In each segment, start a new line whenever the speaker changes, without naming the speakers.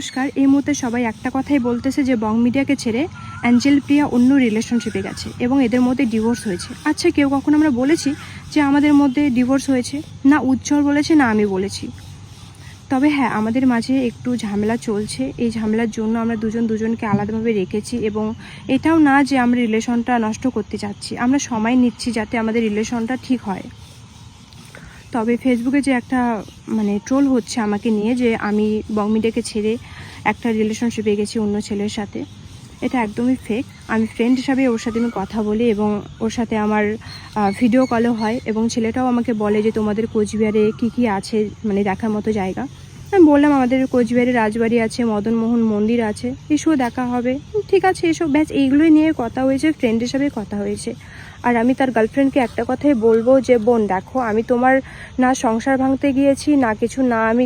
নমস্কার। এই মুহূর্তে সবাই একটা কথাই বলতেছে যে বং মিডিয়াকে ছেড়ে অ্যাঞ্জেল প্রিয়া অন্য রিলেশনশিপে গেছে এবং এদের মধ্যে ডিভোর্স হয়েছে। আচ্ছা, কেউ কখন আমরা বলেছি যে আমাদের মধ্যে ডিভোর্স হয়েছে? না উজ্জ্বল বলেছে, না আমি বলেছি। তবে হ্যাঁ, আমাদের মাঝে একটু ঝামেলা চলছে। এই ঝামেলার জন্য আমরা দুজনকে আলাদাভাবে রেখেছি এবং এটাও না যে আমরা রিলেশনটা নষ্ট করতে চাচ্ছি, আমরা সময় নিচ্ছি যাতে আমাদের রিলেশনটা ঠিক হয়। তবে ফেসবুকে যে একটা ট্রোল হচ্ছে আমাকে নিয়ে যে আমি বং মিডিয়াকে ছেড়ে একটা রিলেশনশিপে গেছি অন্য ছেলের সাথে, এটা একদমই ফেক। আমি ফ্রেন্ড হিসাবে ওর সাথে আমি কথা বলি এবং ওর সাথে আমার ভিডিও কলও হয় এবং ছেলেটাও আমাকে বলে যে তোমাদের কোচবিহারে কী আছে দেখার মতো জায়গা। আমি বললাম আমাদের কোচবিহারে রাজবাড়ি আছে, মদনমোহন মন্দির আছে, এসব দেখা হবে। ঠিক আছে, এসব ব্যাস এইগুলোই নিয়ে কথা হয়েছে, ফ্রেন্ড হিসাবে কথা হয়েছে। আর আমি তার গার্লফ্রেন্ডকে একটা কথাই বলবো যে বোন দেখো, আমি তোমার না সংসার ভাঙতে গিয়েছি না কিছু, না আমি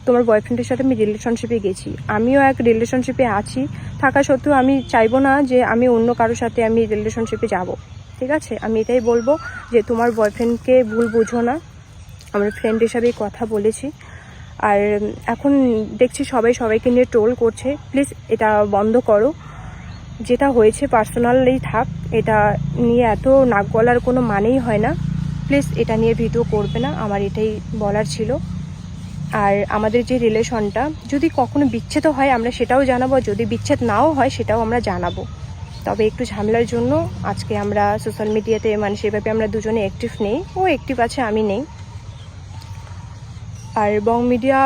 তোমার বয়ফ্রেন্ডের সাথে আমি রিলেশনশিপে গেছি। আমিও এক রিলেশনশিপে আছি, থাকা সত্ত্বেও আমি চাইবো না যে আমি অন্য কারোর সাথে আমি রিলেশনশিপে যাব। ঠিক আছে, আমি এটাই বলবো যে তোমার বয়ফ্রেন্ডকে ভুল বুঝো না, আমরা ফ্রেন্ড হিসাবেই কথা বলেছি। আর এখন দেখছি সবাইকে নিয়ে ট্রোল করছে, প্লিজ এটা বন্ধ করো। যেটা হয়েছে পার্সোনালি থাক, এটা নিয়ে এত নাক গলার কোনো মানেই হয় না। প্লিজ এটা নিয়ে ভিডিও করবে না, আমার এটাই বলার ছিল। আর আমাদের যে রিলেশনটা যদি কখনো বিচ্ছেদ হয় আমরা সেটাও জানাবো, যদি বিচ্ছেদ নাও হয় সেটাও আমরা জানাবো। তবে একটু ঝামেলার জন্য আজকে আমরা সোশ্যাল মিডিয়াতে সেভাবে আমরা দুজনে অ্যাক্টিভ নেই, ও অ্যাক্টিভ আছে, আমি নেই। আর বং মিডিয়া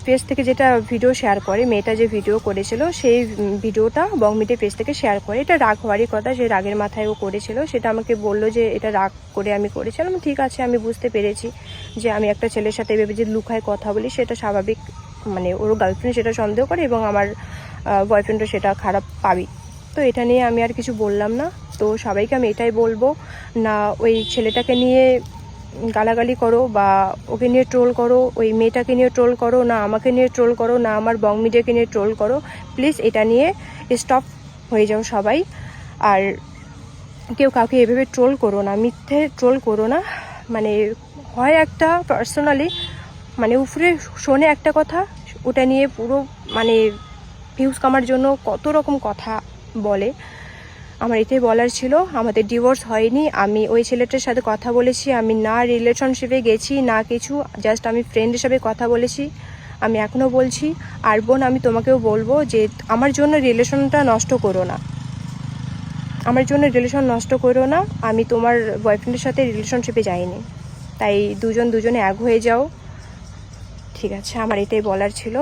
পেজ থেকে যেটা ভিডিও শেয়ার করে, মেয়েটা যে ভিডিও করেছিল সেই ভিডিওটা বং মিডিয়া পেজ থেকে শেয়ার করে। এটা রাগ হওয়ারই কথা, যে রাগের মাথায় ও করেছিল। সেটা আমাকে বললো যে এটা রাগ করে আমি করেছিলাম। ঠিক আছে, আমি বুঝতে পেরেছি যে আমি একটা ছেলের সাথে ভেবে যে লুকায় কথা বলি সেটা স্বাভাবিক। ওর গার্লফ্রেন্ড সেটা সন্দেহ করে এবং আমার বয়ফ্রেন্ডও সেটা খারাপ পাবি। তো এটা নিয়ে আমি আর কিছু বললাম না। তো সবাইকে আমি এটাই বলবো, না ওই ছেলেটাকে নিয়ে গালাগালি করো বা ওকে নিয়ে ট্রোল করো, ওই মেয়েটাকে নিয়ে ট্রোল করো, না আমাকে নিয়ে ট্রোল করো, না আমার বং মিডিয়াকে নিয়ে ট্রোল করো। প্লিজ এটা নিয়ে স্টপ হয়ে যাও সবাই। আর কেউ কাউকে এভাবে ট্রোল করো না, মিথ্যে ট্রোল করো না। হয় একটা পার্সোনালি উপরে শোনে একটা কথা, ওটা নিয়ে পুরো ভিউজ কামার জন্য কত রকম কথা বলে। আমার এটাই বলার ছিল, আমাদের ডিভোর্স হয়নি। আমি ওই ছেলেটার সাথে কথা বলেছি, আমি না রিলেশনশিপে গেছি না কিছু, জাস্ট আমি ফ্রেন্ড হিসাবে কথা বলেছি। আমি এখনও বলছি। আর বোন, আমি তোমাকেও বলবো যে আমার জন্য রিলেশনটা নষ্ট করো না, আমার জন্য রিলেশন নষ্ট করো না। আমি তোমার বয়ফ্রেন্ডের সাথে রিলেশনশিপে যাইনি, তাই দুজনে এক হয়ে যাও। ঠিক আছে, আমার এটাই বলার ছিল।